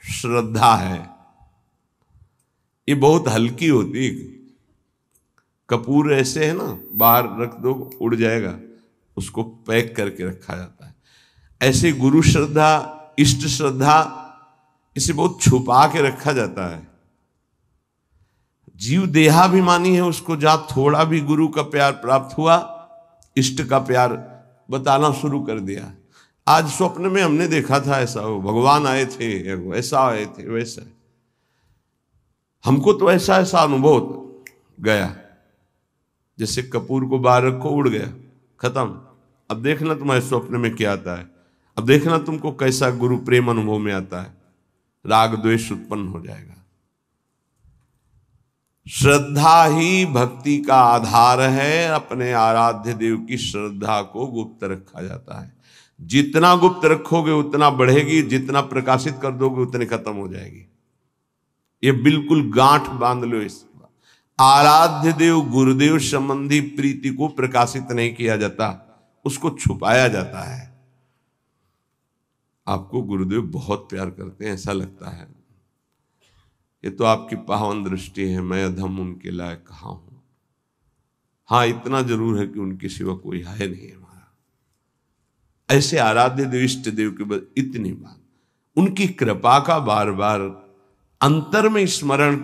श्रद्धा है। ये बहुत हल्की होती है। कपूर ऐसे है ना, बाहर रख दो उड़ जाएगा, उसको पैक करके रखा जाता है। ऐसे गुरु श्रद्धा, इष्ट श्रद्धा, इसे बहुत छुपा के रखा जाता है। जीव देहाभिमानी है, उसको जहां थोड़ा भी गुरु का प्यार प्राप्त हुआ, इष्ट का प्यार बताना शुरू कर दिया। आज स्वप्न में हमने देखा था ऐसा, हो भगवान आए थे, ऐसा आए थे, वैसा। हमको तो ऐसा ऐसा अनुभव गया, जैसे कपूर को बाहर रखो उड़ गया, खत्म। अब देखना तुम्हारे स्वप्न में क्या आता है, अब देखना तुमको कैसा गुरु प्रेम अनुभव में आता है, राग द्वेष उत्पन्न हो जाएगा। श्रद्धा ही भक्ति का आधार है। अपने आराध्य देव की श्रद्धा को गुप्त रखा जाता है। जितना गुप्त रखोगे उतना बढ़ेगी, जितना प्रकाशित कर दोगे उतनी खत्म हो जाएगी। ये बिल्कुल गांठ बांध लो इस। आराध्य देव गुरुदेव संबंधी प्रीति को प्रकाशित नहीं किया जाता, उसको छुपाया जाता है। आपको गुरुदेव बहुत प्यार करते हैं ऐसा लगता है, ये तो आपकी पावन दृष्टि है, मैं अधम उनके लायक कहाँ हूं। हाँ, इतना जरूर है कि उनके सिवा कोई है नहीं हमारा। ऐसे आराध्य देव इष्ट देव के बाद इतनी बात, उनकी कृपा का बार बार अंतर में स्मरण,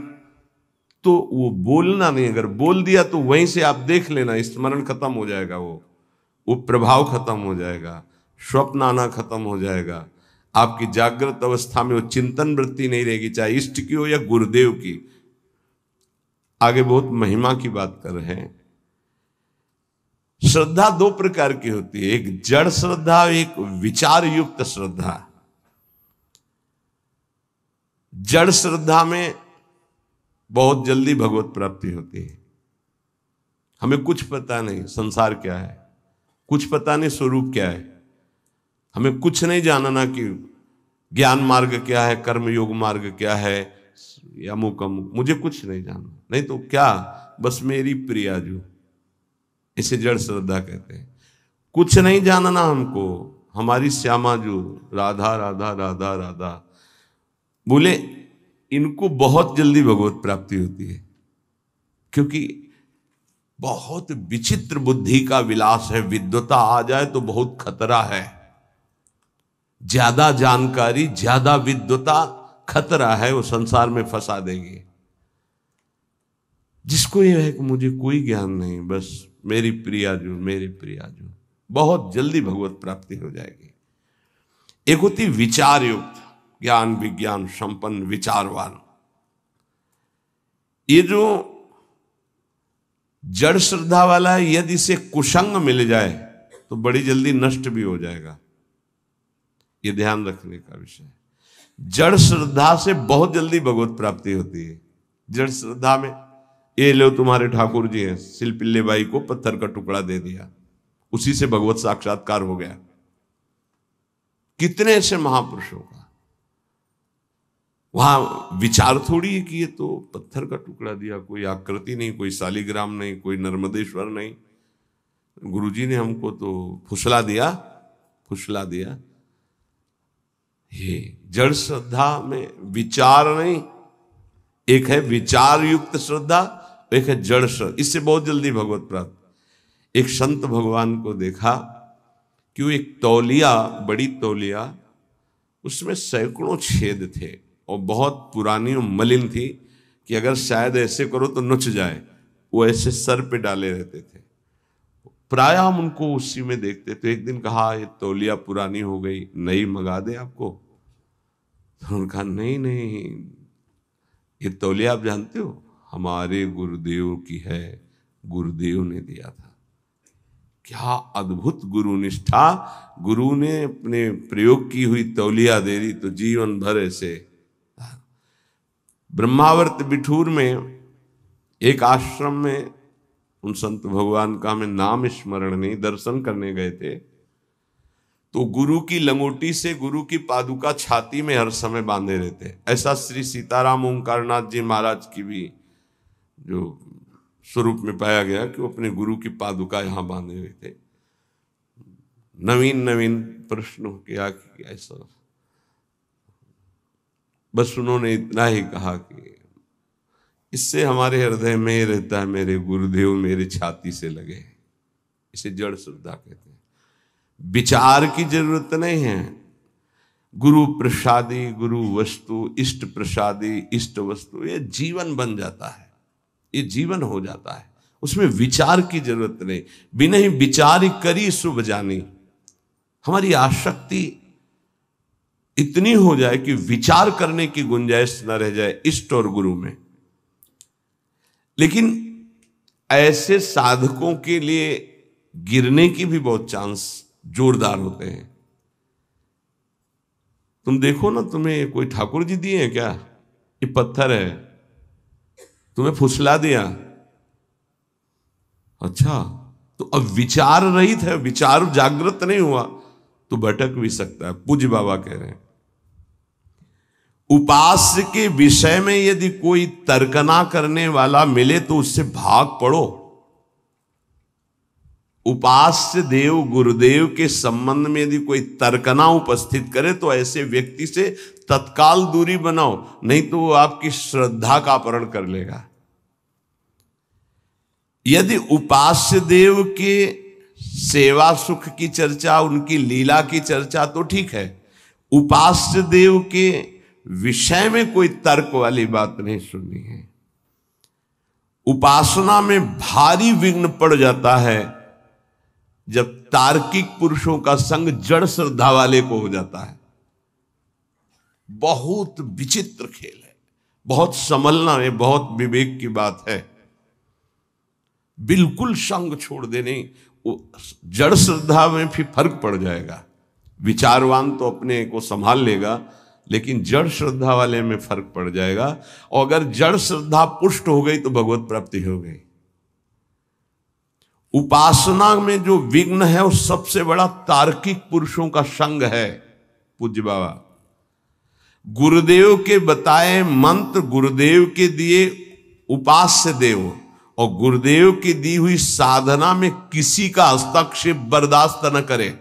तो वो बोलना नहीं, अगर बोल दिया तो वहीं से आप देख लेना, स्मरण खत्म हो जाएगा, वो प्रभाव खत्म हो जाएगा, स्वप्न आना खत्म हो जाएगा। आपकी जागृत अवस्था में वो चिंतन वृत्ति नहीं रहेगी, चाहे इष्ट की हो या गुरुदेव की। आगे बहुत महिमा की बात कर रहे हैं। श्रद्धा दो प्रकार की होती है, एक जड़ श्रद्धा, एक विचार युक्त श्रद्धा। जड़ श्रद्धा में बहुत जल्दी भगवत प्राप्ति होती है। हमें कुछ पता नहीं संसार क्या है, कुछ पता नहीं स्वरूप क्या है, हमें कुछ नहीं जानना कि ज्ञान मार्ग क्या है, कर्म योग मार्ग क्या है, या अमुक अमुक, मुझे कुछ नहीं जानना। नहीं तो क्या, बस मेरी प्रिया जो, इसे जड़ श्रद्धा कहते हैं। कुछ नहीं जानना हमको, हमारी श्यामा जो, राधा राधा राधा राधा बोले, इनको बहुत जल्दी भगवत प्राप्ति होती है, क्योंकि बहुत विचित्र बुद्धि का विलास है। विद्वता आ जाए तो बहुत खतरा है। ज्यादा जानकारी, ज्यादा विद्वता खतरा है, वो संसार में फंसा देगी। जिसको ये है कि मुझे कोई ज्ञान नहीं, बस मेरी प्रिया जो, मेरी प्रिया जो, बहुत जल्दी भगवत प्राप्ति हो जाएगी। एक होती विचार युक्त, ज्ञान विज्ञान संपन्न विचारवान। ये जो जड़ श्रद्धा वाला है, यदि इसे कुसंग मिल जाए तो बड़ी जल्दी नष्ट भी हो जाएगा। ये ध्यान रखने का विषय है। जड़ श्रद्धा से बहुत जल्दी भगवत प्राप्ति होती है। जड़ श्रद्धा में, ये लो तुम्हारे ठाकुर जी हैं, सिलपिल्ले बाई को पत्थर का टुकड़ा दे दिया, उसी से भगवत साक्षात्कार हो गया। कितने ऐसे महापुरुषों का वहां विचार थोड़ी है कि ये तो पत्थर का टुकड़ा दिया, कोई आकृति नहीं, कोई शालिग्राम नहीं, कोई नर्मदेश्वर नहीं, गुरुजी ने हमको तो फुसला दिया, फुसला दिया। ये जड़ श्रद्धा में विचार नहीं, एक है विचार युक्त श्रद्धा, एक है जड़ श्रद्धा। इससे बहुत जल्दी भगवत प्राप्त। एक संत भगवान को देखा कि वो एक तौलिया, बड़ी तौलिया, उसमें सैकड़ों छेद थे और बहुत पुरानी और मलिन थी कि अगर शायद ऐसे करो तो नुच जाए, वो ऐसे सर पे डाले रहते थे। प्रायः हम उनको उसी में देखते। तो एक दिन कहा, ये तौलिया पुरानी हो गई, नई मंगा दे आपको। तो उन्होंने कहा, नहीं नहीं, ये तौलिया आप जानते हो हमारे गुरुदेव की है, गुरुदेव ने दिया था। क्या अद्भुत गुरु निष्ठा! गुरु ने अपने प्रयोग की हुई तौलिया दे दी तो जीवन भर ऐसे। ब्रह्मावर्त बिठूर में एक आश्रम में उन संत भगवान का हमें नाम स्मरण नहीं, दर्शन करने गए थे, तो गुरु की लंगोटी से गुरु की पादुका छाती में हर समय बांधे रहते। ऐसा श्री सीताराम ओंकारनाथ जी महाराज की भी जो स्वरूप में पाया गया कि वो अपने गुरु की पादुका यहां बांधे हुए थे। नवीन नवीन प्रश्न किया कि ऐसा बस उन्होंने इतना ही कहा कि इससे हमारे हृदय में रहता है, मेरे गुरुदेव मेरे छाती से लगे। इसे जड़ श्रद्धा कहते हैं। विचार की जरूरत नहीं है। गुरु प्रसादी गुरु वस्तु, इष्ट प्रसादी इष्ट वस्तु, ये जीवन बन जाता है, ये जीवन हो जाता है। उसमें विचार की जरूरत नहीं। बिना ही विचार करी शुभ जानी। हमारी आसक्ति इतनी हो जाए कि विचार करने की गुंजाइश न रह जाए इष्ट और गुरु में। लेकिन ऐसे साधकों के लिए गिरने की भी बहुत चांस जोरदार होते हैं। तुम देखो ना, तुम्हें कोई ठाकुर जी दिए हैं क्या? ये पत्थर है, तुम्हें फुसला दिया, अच्छा तो अब विचार रहित है, विचार जागृत नहीं हुआ तो भटक भी सकता है। पूज्य बाबा कह रहे हैं, उपास्य के विषय में यदि कोई तर्कना करने वाला मिले तो उससे भाग पड़ो। उपास्य देव गुरुदेव के संबंध में यदि कोई तर्कना उपस्थित करे तो ऐसे व्यक्ति से तत्काल दूरी बनाओ, नहीं तो वो आपकी श्रद्धा का अपहरण कर लेगा। यदि उपास्य देव के सेवा सुख की चर्चा, उनकी लीला की चर्चा तो ठीक है, उपास्य देव के विषय में कोई तर्क वाली बात नहीं सुननी है। उपासना में भारी विघ्न पड़ जाता है जब तार्किक पुरुषों का संग जड़ श्रद्धा वाले को हो जाता है। बहुत विचित्र खेल है, बहुत संभलना है, बहुत विवेक की बात है। बिल्कुल संग छोड़ देने, जड़ श्रद्धा में फिर फर्क पड़ जाएगा। विचारवान तो अपने को संभाल लेगा, लेकिन जड़ श्रद्धा वाले में फर्क पड़ जाएगा। और अगर जड़ श्रद्धा पुष्ट हो गई तो भगवत प्राप्ति हो गई। उपासना में जो विघ्न है वो सबसे बड़ा तार्किक पुरुषों का संग है। पूज्य बाबा गुरुदेव के बताए मंत्र, गुरुदेव के दिए उपास्य देव और गुरुदेव की दी हुई साधना में किसी का हस्तक्षेप बर्दाश्त न करे।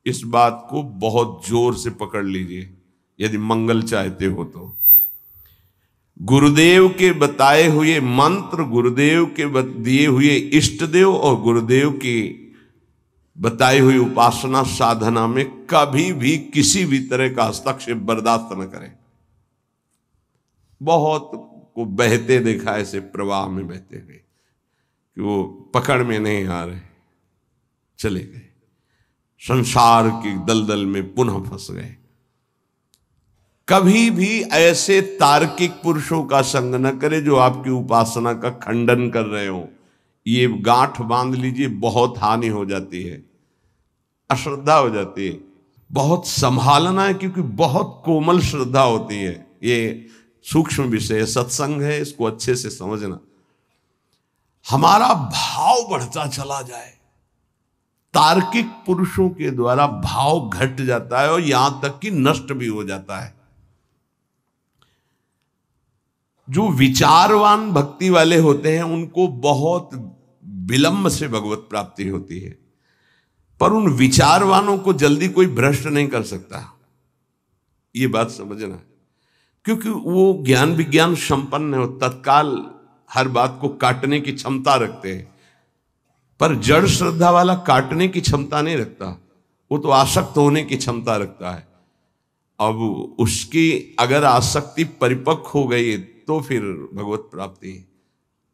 इस बात को बहुत जोर से पकड़ लीजिए यदि मंगल चाहते हो तो। गुरुदेव के बताए हुए मंत्र, गुरुदेव के दिए हुए इष्ट देव और गुरुदेव की बताई हुई उपासना साधना में कभी भी किसी भी तरह का हस्तक्षेप बर्दाश्त न करें। बहुत को बहते देखा ऐसे प्रवाह में बहते हुए कि वो पकड़ में नहीं आ रहे, चले गए, संसार की दलदल में पुनः फंस गए। कभी भी ऐसे तार्किक पुरुषों का संग न करे जो आपकी उपासना का खंडन कर रहे हो। ये गांठ बांध लीजिए, बहुत हानि हो जाती है, अश्रद्धा हो जाती है। बहुत संभालना है क्योंकि बहुत कोमल श्रद्धा होती है। ये सूक्ष्म विषय सत्संग है, इसको अच्छे से समझना। हमारा भाव बढ़ता चला जाए, तार्किक पुरुषों के द्वारा भाव घट जाता है और यहां तक कि नष्ट भी हो जाता है। जो विचारवान भक्ति वाले होते हैं उनको बहुत विलंब से भगवत प्राप्ति होती है, पर उन विचारवानों को जल्दी कोई भ्रष्ट नहीं कर सकता। ये बात समझना, क्योंकि वो ज्ञान विज्ञान संपन्न है, वो तत्काल हर बात को काटने की क्षमता रखते हैं। पर जड़ श्रद्धा वाला काटने की क्षमता नहीं रखता, वो तो आसक्त होने की क्षमता रखता है। अब उसकी अगर आसक्ति परिपक्व हो गई तो फिर भगवत प्राप्ति।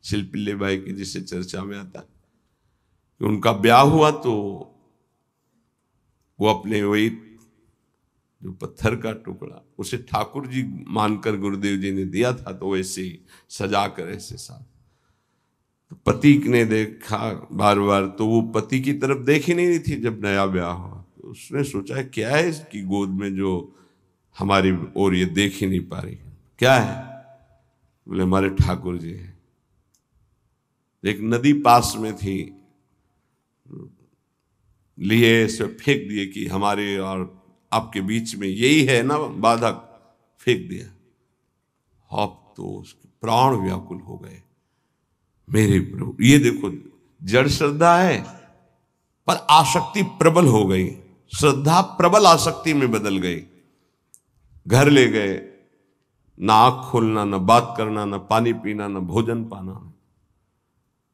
शिल्पिल्ले भाई की जिसे चर्चा में आता है कि उनका ब्याह हुआ तो वो अपने वही जो पत्थर का टुकड़ा उसे ठाकुर जी मानकर गुरुदेव जी ने दिया था, तो वैसे ही सजा कर ऐसे साथ। तो पति ने देखा बार बार, तो वो पति की तरफ देख ही नहीं रही थी जब नया ब्याह हुआ। तो उसने सोचा क्या है इसकी गोद में जो हमारी ओर ये देख ही नहीं पा रही, क्या है? बोले हमारे ठाकुर जी हैं। एक नदी पास में थी, लिए से फेंक दिए कि हमारे और आपके बीच में यही है ना बाधक, फेंक दिया। आप तो उसके प्राण व्याकुल हो गए, मेरे प्रभु। ये देखो, जड़ श्रद्धा है पर आसक्ति प्रबल हो गई, श्रद्धा प्रबल आसक्ति में बदल गई। घर ले गए, ना आंख खोलना, ना बात करना, ना पानी पीना, ना भोजन पाना।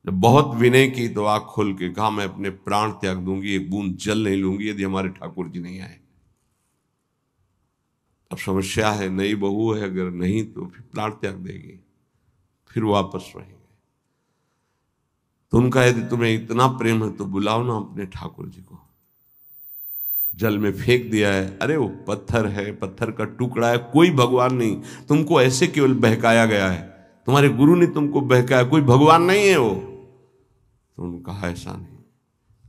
जब बहुत विनय की तो आंख खोल के कहा, मैं अपने प्राण त्याग दूंगी, एक बूंद जल नहीं लूंगी यदि हमारे ठाकुर जी नहीं आए। अब समस्या है, नई बहू है, अगर नहीं तो फिर प्राण त्याग देगी, फिर वापस रहेंगे। तो उनका यदि तुम्हें इतना प्रेम है तो बुलाओ ना अपने ठाकुर जी को। जल में फेंक दिया है, अरे वो पत्थर है, पत्थर का टुकड़ा है, कोई भगवान नहीं, तुमको ऐसे केवल बहकाया गया है, तुम्हारे गुरु ने तुमको बहकाया, कोई भगवान नहीं है वो। तो उन्होंने कहा ऐसा नहीं,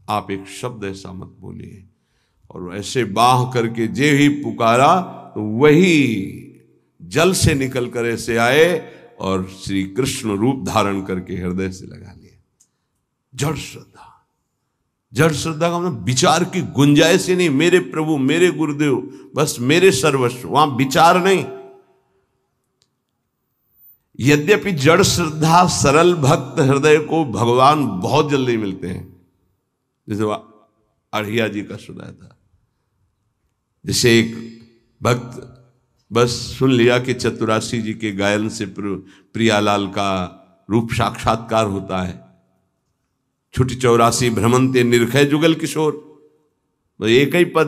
आप एक शब्द ऐसा मत बोलिए। और ऐसे बाह करके जे ही पुकारा तो वही जल से निकल कर ऐसे आए और श्री कृष्ण रूप धारण करके हृदय से लगा लिया। जड़ श्रद्धा, जड़ श्रद्धा का मतलब विचार की गुंजाइश ही नहीं, मेरे प्रभु, मेरे गुरुदेव, बस मेरे सर्वस्व, वहां विचार नहीं। यद्यपि जड़ श्रद्धा सरल भक्त हृदय को भगवान बहुत जल्दी मिलते हैं, जैसे अढ़िया जी का सुनाया था। जैसे एक भक्त बस सुन लिया कि चतुरासी जी के गायन से प्रियालाल का रूप साक्षात्कार होता है, छुटी 84 भ्रमंते निर्खय जुगल किशोर, तो एक ही पद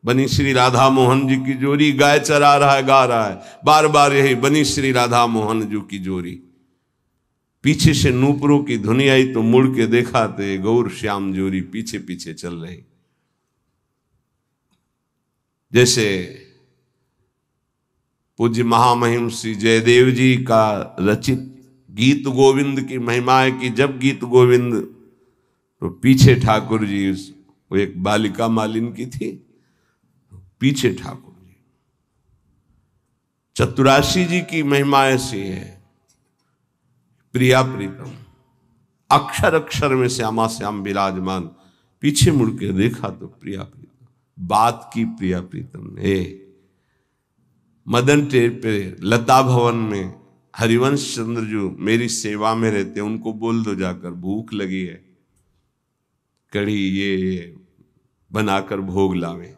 बनी श्री राधा मोहन जी की जोरी, गाय चरा रहा है, गा रहा है बार बार यही, बनी श्री राधा मोहन जी की जोरी। पीछे से नूपुरों की धुनी आई तो मुड़ के देखा ते गौर श्याम जोरी पीछे पीछे चल रही। जैसे पूज्य महामहिम श्री जयदेव जी का रचित गीत गोविंद की महिमा है कि जब गीत गोविंद, तो पीछे ठाकुर जी, वो एक बालिका मालिन की थी, पीछे ठाकुर जी। चतुरासी जी की महिमा ऐसी है, प्रिया प्रीतम, अक्षर अक्षर में श्यामा श्याम विराजमान, पीछे मुड़ के देखा तो प्रिया प्रीतम, बात की प्रिया प्रीतम ने। मदन टेर पे लता भवन में हरिवंश चंद्र जो मेरी सेवा में रहते, उनको बोल दो जाकर भूख लगी है, कढ़ी ये बनाकर भोग लावे।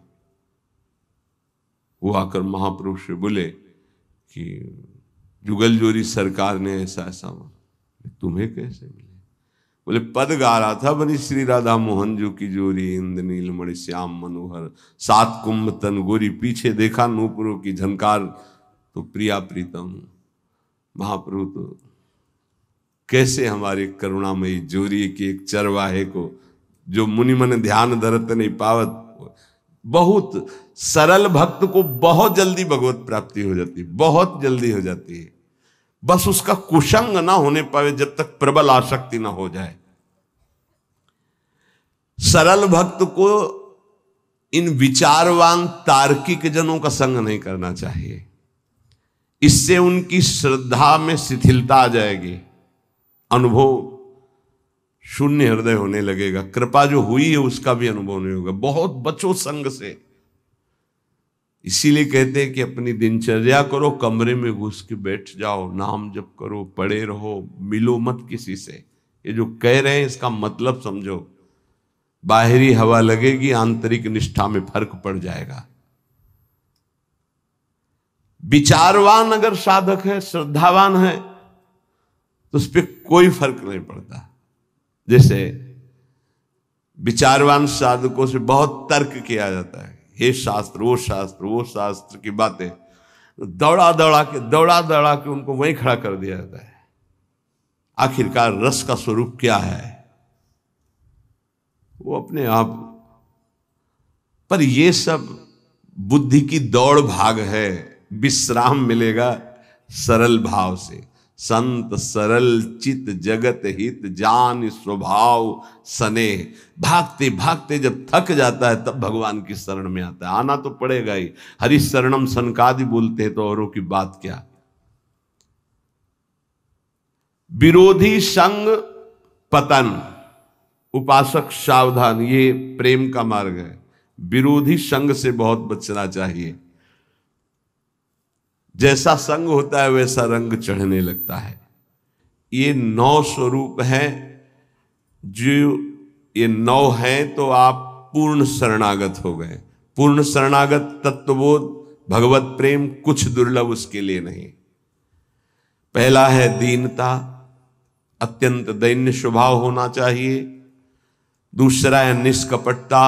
वो आकर महापुरुष से बोले कि जुगल जोरी सरकार ने ऐसा ऐसा, तुम्हें कैसे मिले? बोले पद गा रहा था, बनी श्री राधा मोहन जो की जोरी, इंद्र नीलमणि श्याम मनोहर, सात कुंभ तन गोरी, पीछे देखा नूपुरों की झनकार तो प्रिया प्रीतम। महाप्रभु तो कैसे हमारे करुणामयी जोरी की एक चरवाहे को, जो मुनि मन ध्यान धरत नहीं पावत, बहुत सरल भक्त को बहुत जल्दी भगवत प्राप्ति हो जाती, बहुत जल्दी हो जाती है, बस उसका कुसंग ना होने पावे, जब तक प्रबल आसक्ति ना हो जाए। सरल भक्त को इन विचारवान तार्किक जनों का संग नहीं करना चाहिए, इससे उनकी श्रद्धा में शिथिलता आ जाएगी, अनुभव शून्य हृदय होने लगेगा, कृपा जो हुई है उसका भी अनुभव नहीं होगा। बहुत बचो संग से। इसीलिए कहते हैं कि अपनी दिनचर्या करो, कमरे में घुस के बैठ जाओ, नाम जप करो, पढ़े रहो, मिलो मत किसी से। ये जो कह रहे हैं इसका मतलब समझो, बाहरी हवा लगेगी, आंतरिक निष्ठा में फर्क पड़ जाएगा। विचारवान अगर साधक है, श्रद्धावान है, तो उस पर कोई फर्क नहीं पड़ता। जैसे विचारवान साधकों से बहुत तर्क किया जाता है, हे शास्त्र, वो शास्त्र, वो शास्त्र की बातें, दौड़ा दौड़ा के उनको वहीं खड़ा कर दिया जाता है। आखिरकार रस का स्वरूप क्या है वो अपने आप, पर ये सब बुद्धि की दौड़ भाग है। विश्राम मिलेगा सरल भाव से। संत सरल चित जगत हित जान स्वभाव सने। भागते भागते जब थक जाता है तब भगवान की शरण में आता है। आना तो पड़ेगा ही, हरि शरणम सनकादि बोलते हैं तो औरों की बात क्या। विरोधी संग पतन, उपासक सावधान, ये प्रेम का मार्ग है। विरोधी संग से बहुत बचना चाहिए। जैसा संग होता है वैसा रंग चढ़ने लगता है। ये 9 स्वरूप हैं, जो ये 9 हैं तो आप पूर्ण शरणागत हो गए। पूर्ण शरणागत तत्वबोध भगवत प्रेम कुछ दुर्लभ उसके लिए नहीं। पहला है दीनता, अत्यंत दैन्य स्वभाव होना चाहिए। दूसरा है निष्कपटता,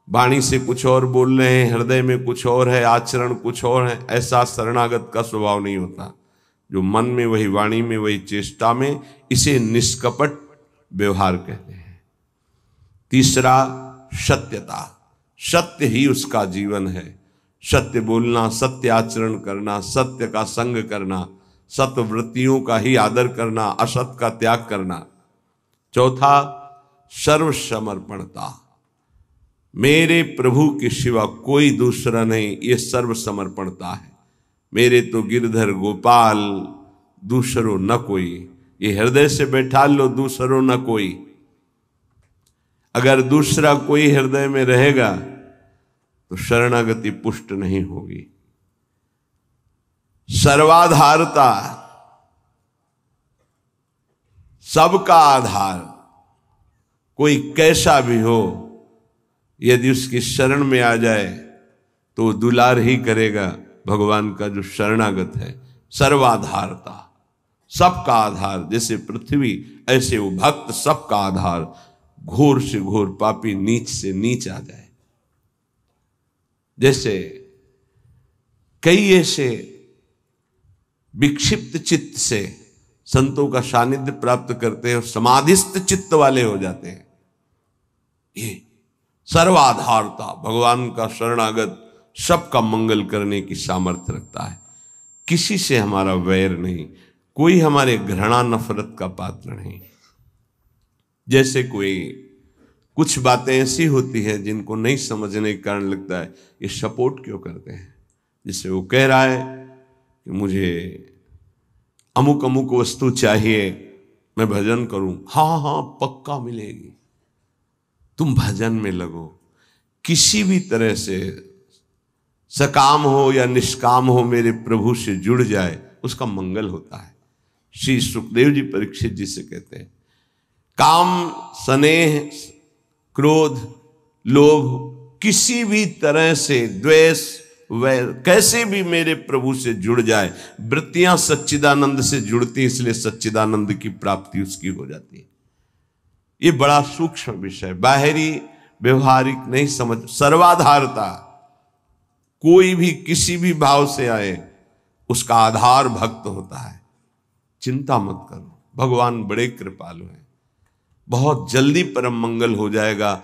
वाणी से कुछ और बोल रहे हैं, हृदय में कुछ और है, आचरण कुछ और है। ऐसा शरणागत का स्वभाव नहीं होता। जो मन में वही वाणी में वही चेष्टा में, इसे निष्कपट व्यवहार कहते हैं। तीसरा सत्यता, सत्य ही उसका जीवन है। सत्य बोलना, सत्य आचरण करना, सत्य का संग करना, सत्य वृत्तियों का ही आदर करना, असत का त्याग करना। चौथा सर्वसमर्पणता, मेरे प्रभु के सिवा कोई दूसरा नहीं, ये सर्वसमर्पणता है। मेरे तो गिरधर गोपाल, दूसरो न कोई। ये हृदय से बैठा लो, दूसरो न कोई। अगर दूसरा कोई हृदय में रहेगा तो शरणागति पुष्ट नहीं होगी। सर्वाधारता, सबका आधार, कोई कैसा भी हो, यदि उसकी शरण में आ जाए तो दुलार ही करेगा। भगवान का जो शरणागत है, सर्वाधारता, सबका आधार। जैसे पृथ्वी ऐसे वो भक्त सबका आधार। घोर से घोर पापी नीच से नीच आ जाए। जैसे कई ऐसे विक्षिप्त चित्त से संतों का सानिध्य प्राप्त करते हैं और समाधिस्थ चित्त वाले हो जाते हैं। ये सर्वाधारता, भगवान का शरणागत सबका मंगल करने की सामर्थ्य रखता है। किसी से हमारा वैर नहीं, कोई हमारे घृणा नफरत का पात्र नहीं। जैसे कोई कुछ बातें ऐसी होती हैं जिनको नहीं समझने के कारण लगता है ये सपोर्ट क्यों करते हैं। जैसे वो कह रहा है कि मुझे अमुक अमुक वस्तु चाहिए, मैं भजन करूं। हाँ हाँ पक्का मिलेगी, तुम भजन में लगो। किसी भी तरह से सकाम हो या निष्काम हो, मेरे प्रभु से जुड़ जाए, उसका मंगल होता है। श्री सुखदेव जी परीक्षित जी से कहते हैं, काम, स्नेह, क्रोध, लोभ, किसी भी तरह से द्वेष, वैर, कैसे भी मेरे प्रभु से जुड़ जाए। वृत्तियां सच्चिदानंद से जुड़ती, इसलिए सच्चिदानंद की प्राप्ति उसकी हो जाती है। ये बड़ा सूक्ष्म विषय, बाहरी व्यवहारिक नहीं समझ। सर्वाधारता, कोई भी किसी भी भाव से आए, उसका आधार भक्त होता है। चिंता मत करो, भगवान बड़े कृपालु हैं, बहुत जल्दी परम मंगल हो जाएगा।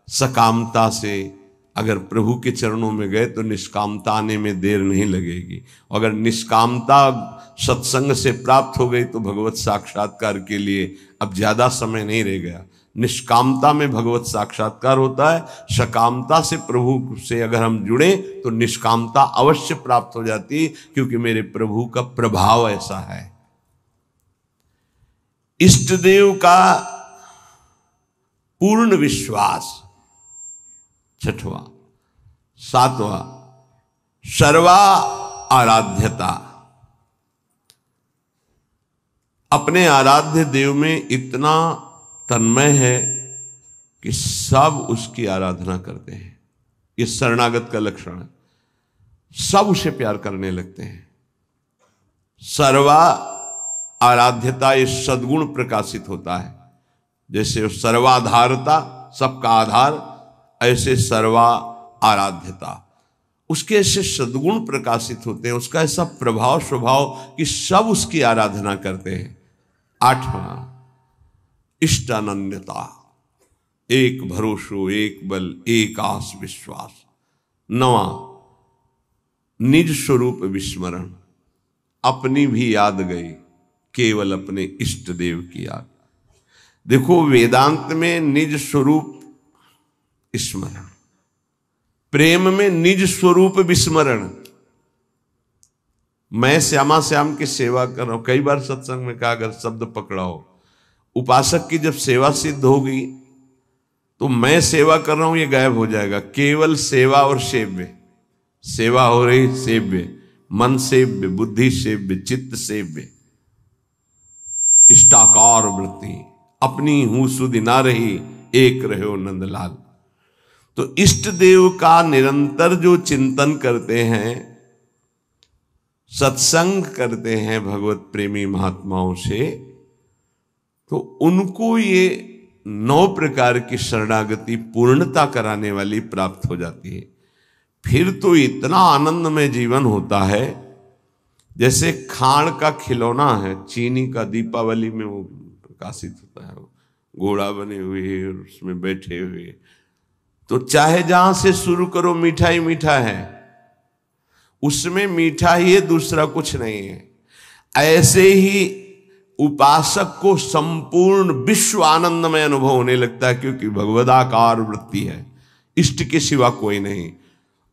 सकामता से अगर प्रभु के चरणों में गए तो निष्कामता आने में देर नहीं लगेगी। अगर निष्कामता सत्संग से प्राप्त हो गई तो भगवत साक्षात्कार के लिए अब ज्यादा समय नहीं रह गया। निष्कामता में भगवत साक्षात्कार होता है। सकामता से प्रभु से अगर हम जुड़े तो निष्कामता अवश्य प्राप्त हो जाती है, क्योंकि मेरे प्रभु का प्रभाव ऐसा है। इष्ट देव का पूर्ण विश्वास, छठवां। सातवां सर्वा आराध्यता, अपने आराध्य देव में इतना तन्मय है कि सब उसकी आराधना करते हैं। ये शरणागत का लक्षण है, सब उसे प्यार करने लगते हैं। सर्वा आराध्यता, ये सद्गुण प्रकाशित होता है। जैसे सर्वाधारता, सबका आधार, ऐसे सर्वा आराध्यता, उसके ऐसे सद्गुण प्रकाशित होते हैं। उसका ऐसा प्रभाव स्वभाव कि सब उसकी आराधना करते हैं। आठवां इष्टानन्यता, एक भरोसो, एक बल, एक आस विश्वास। नवां निज स्वरूप विस्मरण, अपनी भी याद गई, केवल अपने इष्ट देव की याद। देखो वेदांत में निज स्वरूप स्मरण, प्रेम में निज स्वरूप विस्मरण। मैं श्यामा श्याम की सेवा कर रहा हूं, कई बार सत्संग में कहा अगर शब्द पकड़ाओ, उपासक की जब सेवा सिद्ध होगी तो मैं सेवा कर रहा हूं ये गायब हो जाएगा। केवल सेवा और सेव्य, सेवा हो रही, सेव्य, मन सेव्य, बुद्धि सेव्य, चित्त सेव्य, इष्टाकार वृत्ति, अपनी हूं सुधि ना रही, एक रहो नंदलाल। तो इष्ट देव का निरंतर जो चिंतन करते हैं, सत्संग करते हैं भगवत प्रेमी महात्माओं से, तो उनको ये 9 प्रकार की शरणागति पूर्णता कराने वाली प्राप्त हो जाती है। फिर तो इतना आनंदमय जीवन होता है जैसे खाण का खिलौना है, चीनी का, दीपावली में वो प्रकाशित होता है, घोड़ा बने हुए और उसमें बैठे हुए, तो चाहे जहां से शुरू करो मीठा ही मीठा है, उसमें मीठा ही है, दूसरा कुछ नहीं है। ऐसे ही उपासक को संपूर्ण विश्व आनंदमय अनुभव होने लगता है, क्योंकि भगवदाकार वृत्ति है, इष्ट के सिवा कोई नहीं।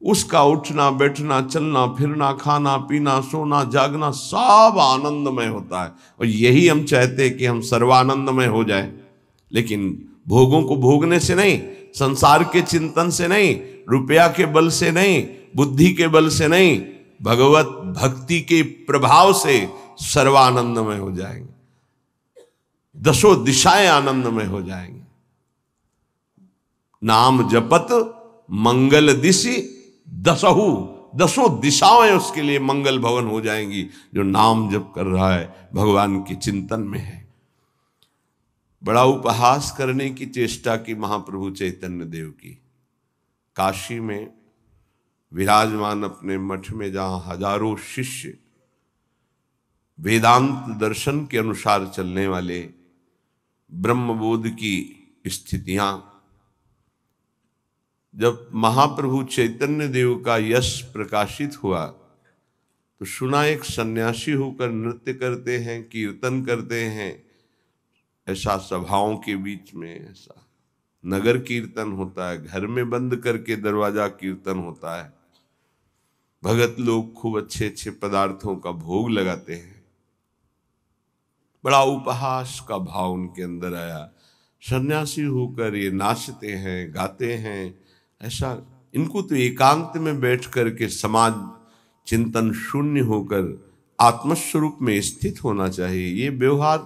उसका उठना बैठना चलना फिरना खाना पीना सोना जागना सब आनंदमय होता है। और यही हम चाहते हैं कि हम सर्वानंदमय हो जाए, लेकिन भोगों को भोगने से नहीं, संसार के चिंतन से नहीं, रुपया के बल से नहीं, बुद्धि के बल से नहीं, भगवत भक्ति के प्रभाव से सर्वानंदमय हो जाएंगे, 10 दिशाएं आनंदमय हो जाएंगे। नाम जपत मंगल दिशि 10 दिशाएं उसके लिए मंगल भवन हो जाएंगी, जो नाम जप कर रहा है, भगवान के चिंतन में है। बड़ा उपहास करने की चेष्टा की महाप्रभु चैतन्य देव की। काशी में विराजमान अपने मठ में, जहां हजारों शिष्य वेदांत दर्शन के अनुसार चलने वाले, ब्रह्मबोध की स्थितियां, जब महाप्रभु चैतन्य देव का यश प्रकाशित हुआ तो सुना एक सन्यासी होकर नृत्य करते हैं, कीर्तन करते हैं, ऐसा सभाओं के बीच में ऐसा नगर कीर्तन होता है, घर में बंद करके दरवाजा कीर्तन होता है, भगत लोग खूब अच्छे अच्छे पदार्थों का भोग लगाते हैं। बड़ा उपहास का भाव उनके अंदर आया, सन्यासी होकर ये नाचते हैं गाते हैं, ऐसा इनको तो एकांत में बैठ करके समाज चिंतन शून्य होकर आत्मस्वरूप में स्थित होना चाहिए। ये व्यवहार,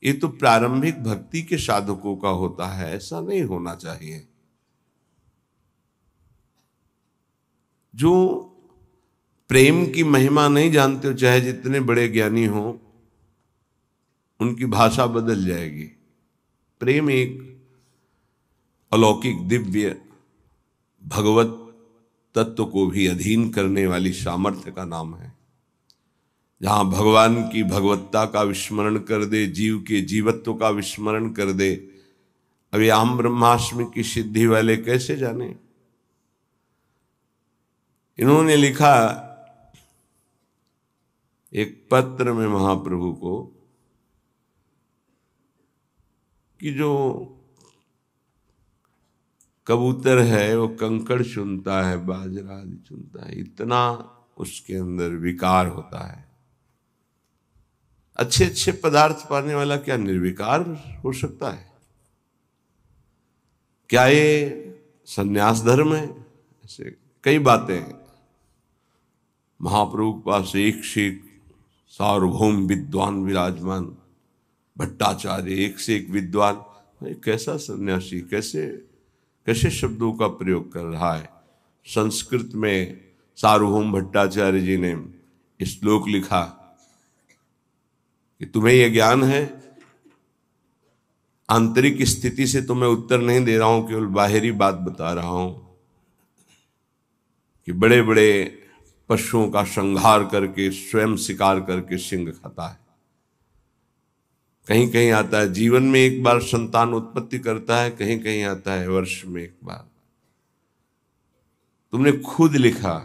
ये तो प्रारंभिक भक्ति के साधकों का होता है, ऐसा नहीं होना चाहिए। जो प्रेम की महिमा नहीं जानते हो, चाहे जितने बड़े ज्ञानी हो, उनकी भाषा बदल जाएगी। प्रेम एक अलौकिक दिव्य भगवत तत्व को भी अधीन करने वाली सामर्थ्य का नाम है। जहां भगवान की भगवत्ता का विस्मरण कर दे, जीव के जीवत्व का विस्मरण कर दे। अभी आम ब्रह्माष्टमी की सिद्धि वाले कैसे जाने? इन्होंने लिखा एक पत्र में महाप्रभु को कि जो कबूतर है वो कंकड़ चुनता है, बाजरा आदि चुनता है, इतना उसके अंदर विकार होता है। अच्छे अच्छे पदार्थ पाने वाला क्या निर्विकार हो सकता है? क्या ये संन्यास धर्म है? ऐसे कई बातें हैं। महाप्रभु के पास एक से एक सार्वभौम विद्वान विराजमान, भट्टाचार्य एक से एक विद्वान। कैसा सन्यासी, कैसे कैसे शब्दों का प्रयोग कर रहा है। संस्कृत में सार्वभौम भट्टाचार्य जी ने श्लोक लिखा कि तुम्हें यह ज्ञान है, आंतरिक स्थिति से तो मैं उत्तर नहीं दे रहा हूं, केवल बाहरी बात बता रहा हूं कि बड़े बड़े पशुओं का संहार करके स्वयं शिकार करके सिंह खाता है। कहीं कहीं आता है जीवन में एक बार संतान उत्पत्ति करता है, कहीं कहीं आता है वर्ष में एक बार। तुमने खुद लिखा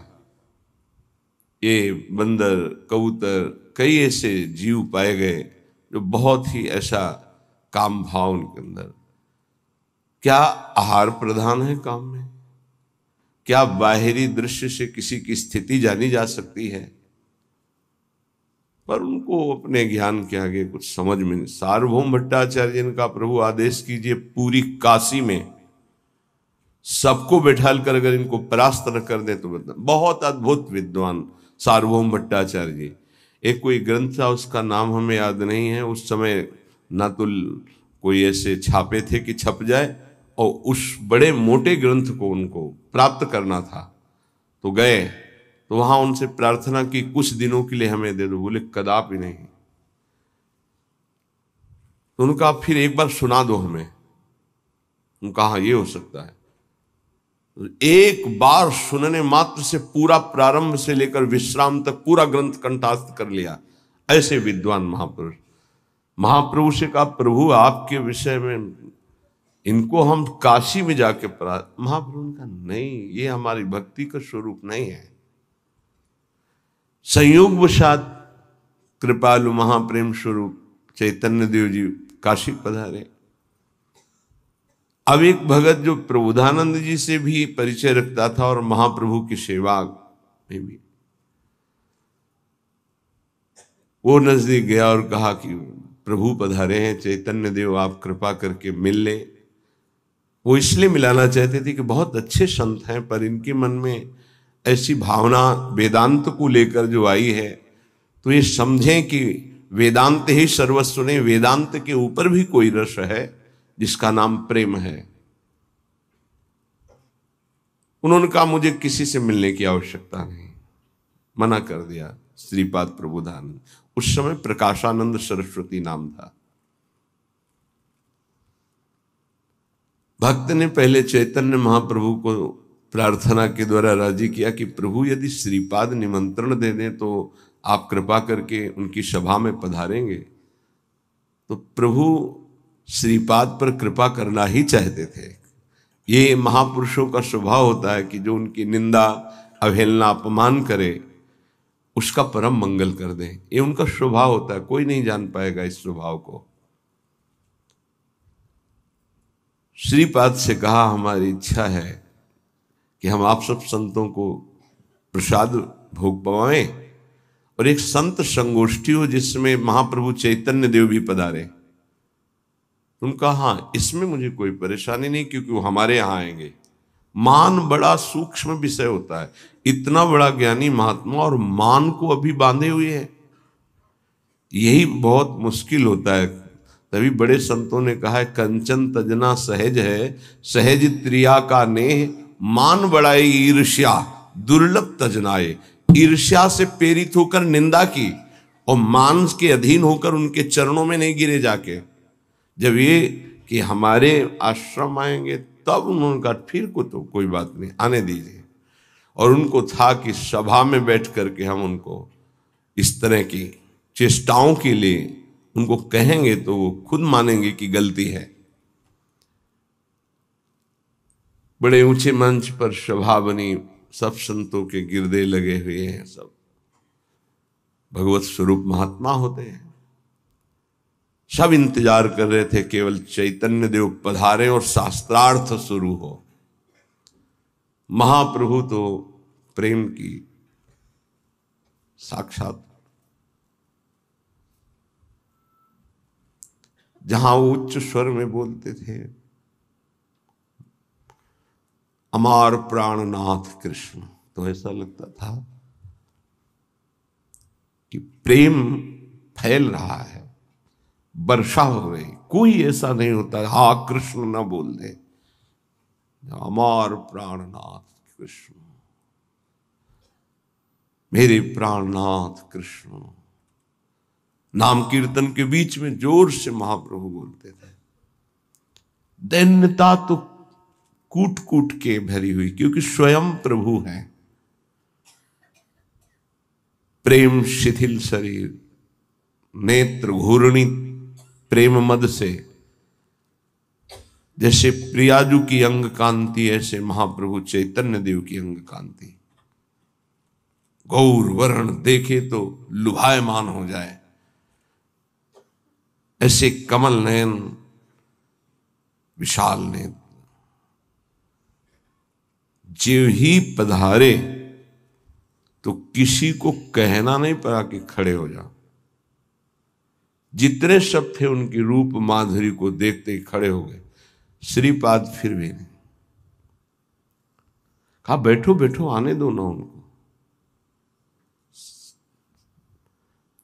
ये बंदर, कबूतर, कई ऐसे जीव पाए गए जो बहुत ही ऐसा काम भाव उनके अंदर। क्या आहार प्रधान है काम में? क्या बाहरी दृश्य से किसी की स्थिति जानी जा सकती है? पर उनको अपने ज्ञान के आगे कुछ समझ में नहीं। सार्वभौम भट्टाचार्य का प्रभु आदेश कीजिए, पूरी काशी में सबको बैठाल कर अगर इनको परास्त न कर दे तो बता। बहुत अद्भुत विद्वान सार्वभौम भट्टाचार्य जी। एक कोई ग्रंथ था, उसका नाम हमें याद नहीं है। उस समय ना तो कोई ऐसे छापे थे कि छप जाए, और उस बड़े मोटे ग्रंथ को उनको प्राप्त करना था। तो गए तो वहां उनसे प्रार्थना की, कुछ दिनों के लिए हमें दे दो। बोले कदापि नहीं। तो उन्होंने कहा फिर एक बार सुना दो हमें। उन्होंने कहा ये हो सकता है। एक बार सुनने मात्र से पूरा प्रारंभ से लेकर विश्राम तक पूरा ग्रंथ कंठस्थ कर लिया। ऐसे विद्वान महापुरुष। महाप्रभु से कहा प्रभु आपके विषय में इनको हम काशी में जाके पढ़ा। महाप्रभु ने कहा नहीं, ये हमारी भक्ति का स्वरूप नहीं है। संयोगवशात कृपालु महाप्रेम स्वरूप चैतन्य देव जी काशी पधारे। अब एक भगत जो प्रबोधानंद जी से भी परिचय रखता था और महाप्रभु की सेवा में भी, वो नजदीक गया और कहा कि प्रभु पधारे हैं, चैतन्य देव आप कृपा करके मिल ले। वो इसलिए मिलाना चाहते थे कि बहुत अच्छे संत हैं, पर इनके मन में ऐसी भावना वेदांत को लेकर जो आई है, तो ये समझें कि वेदांत ही सर्वस्व नहीं, वेदांत के ऊपर भी कोई रस है जिसका नाम प्रेम है। उन्होंने कहा मुझे किसी से मिलने की आवश्यकता नहीं, मना कर दिया। श्रीपाद प्रबोधानंद, उस समय प्रकाशानंद सरस्वती नाम था। भक्त ने पहले चैतन्य महाप्रभु को प्रार्थना के द्वारा राजी किया कि प्रभु यदि श्रीपाद निमंत्रण दे दें तो आप कृपा करके उनकी सभा में पधारेंगे। तो प्रभु श्रीपाद पर कृपा करना ही चाहते थे। ये महापुरुषों का स्वभाव होता है कि जो उनकी निंदा, अवहेलना, अपमान करे उसका परम मंगल कर दें। ये उनका स्वभाव होता है, कोई नहीं जान पाएगा इस स्वभाव को। श्रीपाद से कहा हमारी इच्छा है कि हम आप सब संतों को प्रसाद भोग पवाएं और एक संत संगोष्ठी हो जिसमें महाप्रभु चैतन्य देव भी पधारे। तुम कहा हाँ, इसमें मुझे कोई परेशानी नहीं, क्योंकि वो हमारे यहां आएंगे। मान बड़ा सूक्ष्म विषय होता है। इतना बड़ा ज्ञानी महात्मा और मान को अभी बांधे हुए है, यही बहुत मुश्किल होता है। तभी बड़े संतों ने कहा है कंचन तजना सहज है, सहज त्रिया का नेह, मान बढ़ाई ईर्ष्या दुर्लभ तजनाए। ईर्ष्या से प्रेरित होकर निंदा की और मान के अधीन होकर उनके चरणों में नहीं गिरे जाके। जब ये कि हमारे आश्रम आएंगे तब उन्होंने कहा फिर को तो कोई बात नहीं, आने दीजिए। और उनको था कि सभा में बैठ करके हम उनको इस तरह की चेष्टाओं के लिए उनको कहेंगे तो वो खुद मानेंगे कि गलती है। बड़े ऊंचे मंच पर सभा बनी, सब संतों के गिरदे लगे हुए हैं, सब भगवत स्वरूप महात्मा होते हैं। सब इंतजार कर रहे थे केवल चैतन्य देव पधारे और शास्त्रार्थ शुरू हो। महाप्रभु तो प्रेम की साक्षात, जहां वो उच्च स्वर में बोलते थे अमार प्राणनाथ कृष्ण, तो ऐसा लगता था कि प्रेम फैल रहा है, वर्षा हो रही। कोई ऐसा नहीं होता हा कृष्ण ना बोल दे। अमार प्राणनाथ कृष्ण, मेरे प्राणनाथ कृष्ण, नाम कीर्तन के बीच में जोर से महाप्रभु बोलते थे। दैन्यता तो कूट कूट के भरी हुई, क्योंकि स्वयं प्रभु हैं। प्रेम शिथिल शरीर, नेत्र घूर्णी प्रेम मद से, जैसे प्रियाजू की अंग कांति ऐसे महाप्रभु चैतन्य देव की अंग कांति। गौर वर्ण देखे तो लुभायमान हो जाए, ऐसे कमल नयन, विशाल नेत्र। जो ही पधारे तो किसी को कहना नहीं पड़ा कि खड़े हो जाओ। जितने सब थे उनकी रूप माधुरी को देखते ही खड़े हो गए। श्रीपाद फिर भी नहीं, कहा बैठो बैठो, आने दो ना उनको।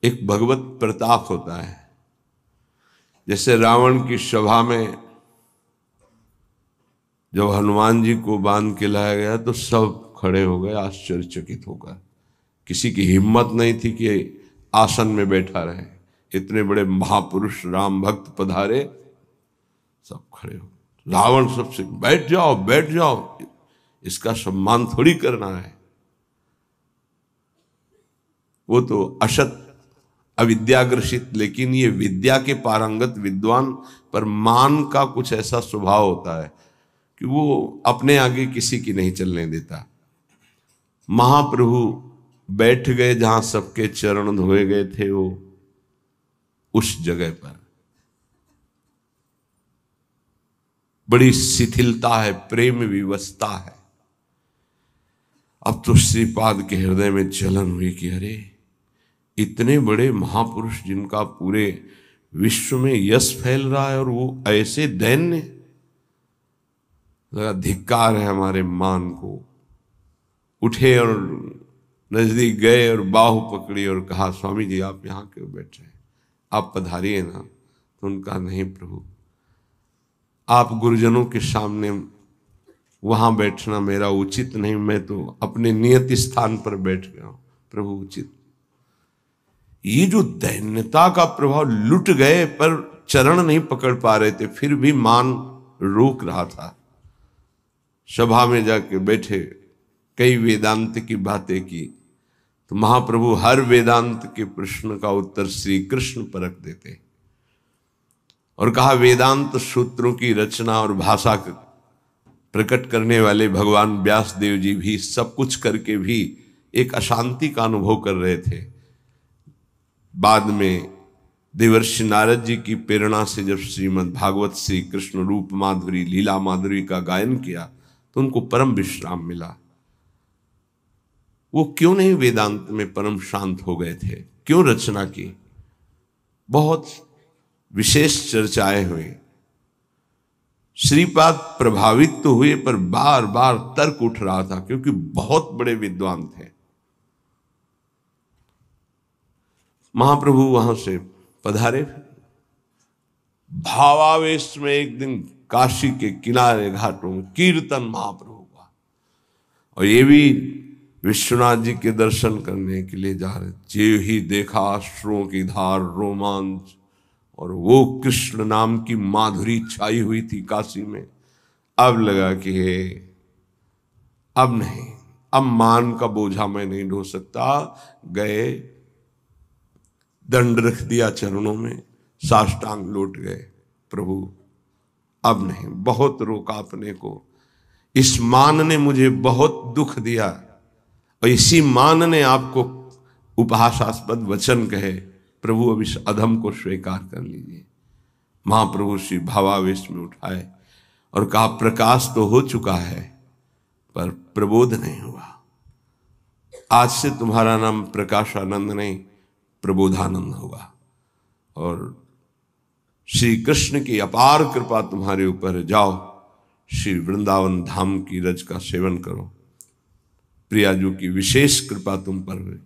एक भगवत प्रताप होता है, जैसे रावण की सभा में जब हनुमान जी को बांध के लाया गया तो सब खड़े हो गए आश्चर्यचकित होकर। किसी की हिम्मत नहीं थी कि आसन में बैठा रहे। इतने बड़े महापुरुष राम भक्त पधारे, सब खड़े हो। रावण सबसे बैठ जाओ बैठ जाओ, इसका सम्मान थोड़ी करना है। वो तो असत अविद्याग्रसित, लेकिन ये विद्या के पारंगत विद्वान पर मान का कुछ ऐसा स्वभाव होता है कि वो अपने आगे किसी की नहीं चलने देता। महाप्रभु बैठ गए जहां सबके चरण धोए गए थे, वो उस जगह पर बड़ी शिथिलता है, प्रेम विवशता है। अब तो श्रीपाद के हृदय में जलन हुई कि अरे इतने बड़े महापुरुष जिनका पूरे विश्व में यश फैल रहा है और वो ऐसे दैन्य, लगा धिक्कार है हमारे मान को। उठे और नजदीक गए और बाहु पकड़ी और कहा, स्वामी जी आप यहाँ क्यों बैठ रहे हैं, आप पधारिए ना। तो उनका नहीं प्रभु, आप गुरुजनों के सामने वहां बैठना मेरा उचित नहीं, मैं तो अपने नियत स्थान पर बैठ गया हूं प्रभु, उचित। ये जो दैन्यता का प्रभाव, लुट गए पर चरण नहीं पकड़ पा रहे थे, फिर भी मान रोक रहा था। सभा में जाके बैठे, कई वेदांत की बातें की, तो महाप्रभु हर वेदांत के प्रश्न का उत्तर श्री कृष्ण परख देते और कहा वेदांत सूत्रों की रचना और भाषा प्रकट करने वाले भगवान व्यास देव जी भी सब कुछ करके भी एक अशांति का अनुभव कर रहे थे। बाद में देवर्षि नारद जी की प्रेरणा से जब श्रीमद् भागवत श्री कृष्ण रूप माधुरी लीला माधुरी का गायन किया तो उनको परम विश्राम मिला। वो क्यों नहीं वेदांत में परम शांत हो गए थे, क्यों रचना की? बहुत विशेष चर्चाएं हुई। श्रीपाद प्रभावित तो हुए पर बार बार तर्क उठ रहा था, क्योंकि बहुत बड़े विद्वान थे। महाप्रभु वहां से पधारे, भावावेश में एक दिन काशी के किनारे घाटों में कीर्तन महाप्रभु का, और ये भी विश्वनाथ जी के दर्शन करने के लिए जा रहे। जे ही देखा अश्रुओं की धार रोमांच, और वो कृष्ण नाम की माधुरी छाई हुई थी काशी में। अब लगा कि हे अब नहीं, अब मान का बोझा मैं नहीं ढो सकता। गए, दंड रख दिया चरणों में, साष्टांग लौट गए, प्रभु अब नहीं। बहुत रोका अपने को, इस मान ने मुझे बहुत दुख दिया, और इसी मान ने आपको उपहासास्पद वचन कहे, प्रभु अब इस अधम को स्वीकार कर लीजिए। महाप्रभु श्री भावावेश में उठाए और कहा प्रकाश तो हो चुका है पर प्रबोध नहीं हुआ। आज से तुम्हारा नाम प्रकाशानंद नहीं प्रबोधानंद होगा, और श्री कृष्ण की अपार कृपा तुम्हारे ऊपर। जाओ श्री वृंदावन धाम की रज का सेवन करो, प्रियाजू की विशेष कृपा तुम पर हुई।